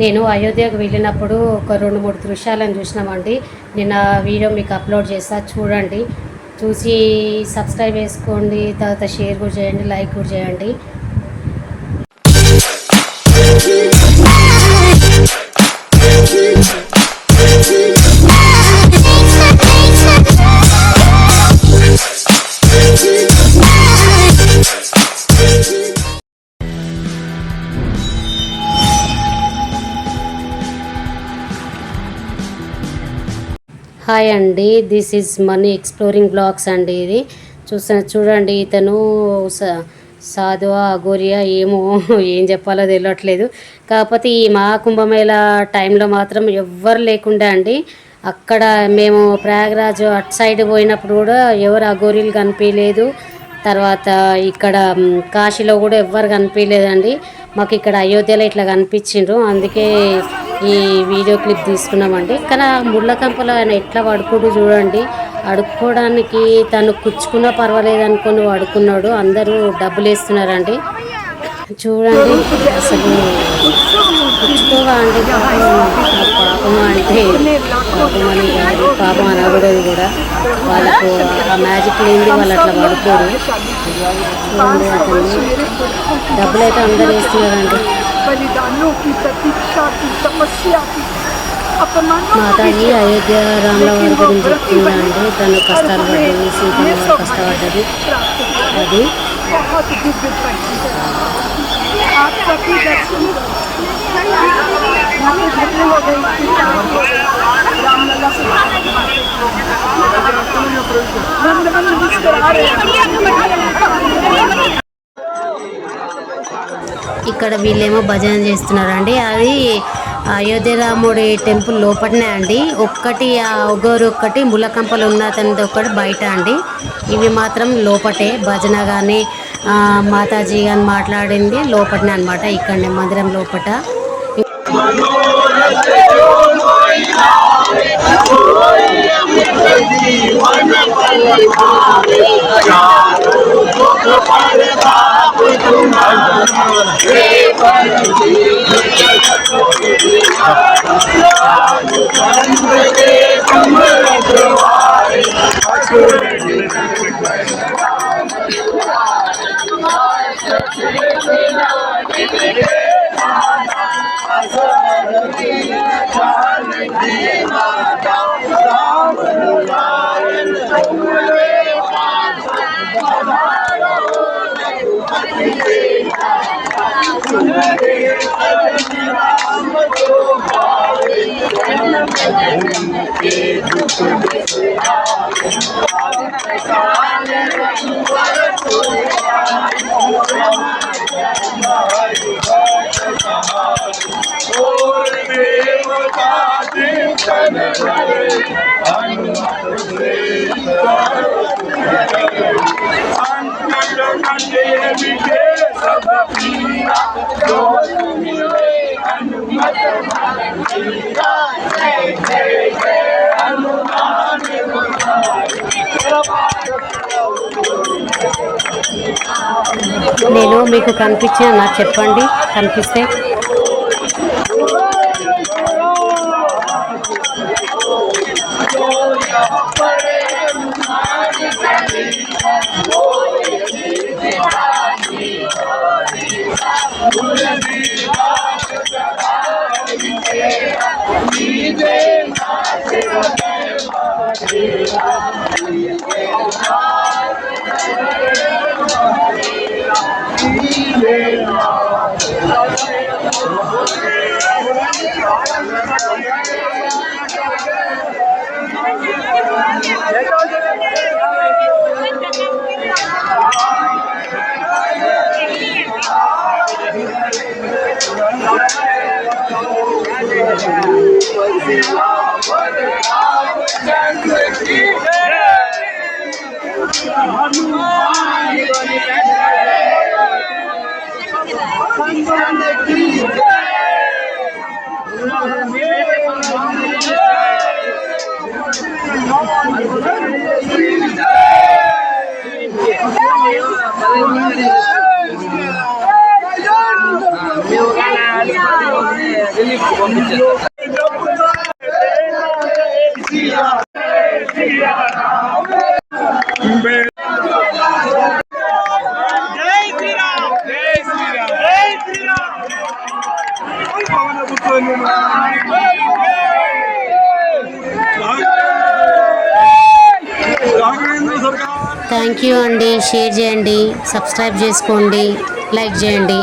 నేను అయోధ్యకు వెళ్ళినప్పుడు ఒక 2-3 దృశ్యాలను చూసినామండి. నిన్న వీడియో మీకు అప్లోడ్ చేస్తా, చూడండి. చూసి సబ్స్క్రైబ్ చేసుకోండి, తర్వాత షేర్ కూడా చేయండి, లైక్ కూడా చేయండి. హాయ్ అండి, this is Mani exploring blogs అండి. ఇది చూడండి, ఇతను సాధువా అఘోరియా ఏమో ఏం చెప్పాలో తెలియట్లేదు. కాకపోతే ఈ మహాకుంభమేళ టైంలో మాత్రం ఎవ్వరు లేకుండా అండి. అక్కడ మేము ప్రయాగరాజ్ అటు సైడ్ పోయినప్పుడు కూడా ఎవరు అఘోరీలు కనిపించలేదు. తర్వాత ఇక్కడ కాశీలో కూడా ఎవ్వరు కనిపించలేదండి. మాకు ఇక్కడ అయోధ్యలో ఇట్లా కనిపించిండ్రు, అందుకే ఈ వీడియో క్లిప్ తీసుకున్నామండి. కానీ ఆ ముళ్ళ కంపలో ఆయన ఎట్లా పడుకోడు చూడండి. అడుక్కోవడానికి తను కుచ్చుకున్నా పర్వాలేదు అనుకుని పడుకున్నాడు. అందరూ డబ్బులు వేస్తున్నారండి. చూడండి అసలు కుచ్చుకోగా అంటే పాపం అంటే పాపమని కాదు, పాపం అనకూడదు కూడా. వాళ్ళకు ఆ మ్యాజిక్ లేనిది వాళ్ళు అట్లా పడుకోరు. చూడండి అతన్ని డబ్బులు అయితే అందరూ వేస్తున్నారండి. మాతాజీ అయోధ్య రాముల వారి గురించి చెప్తుందండి. తను కష్టాలు పడ్డది, సీతమ్మ కష్టపడ్డది. అది ఇక్కడ వీళ్ళేమో భజన చేస్తున్నారండి. అది అయోధ్య రాముడి టెంపుల్ లోపలనే అండి. ఒక్కటి ఆ ఒగోరు ఒక్కటి ముళ్ళకంపలు ఉన్నతంది ఒక్కటి బయట అండి. ఇవి మాత్రం లోపటే. భజన కానీ మాతాజీ కానీ మాట్లాడింది లోపటనే అనమాట. ఇక్కడనే మందిరం లోపట. నేను మీకు కనిపించిన నాకు చెప్పండి, కనిపిస్తే. వెళ్ళి పంపించేస్తాను. థ్యాంక్ యూ అండి. షేర్ చేయండి, సబ్స్క్రైబ్ చేసుకోండి, లైక్ చేయండి.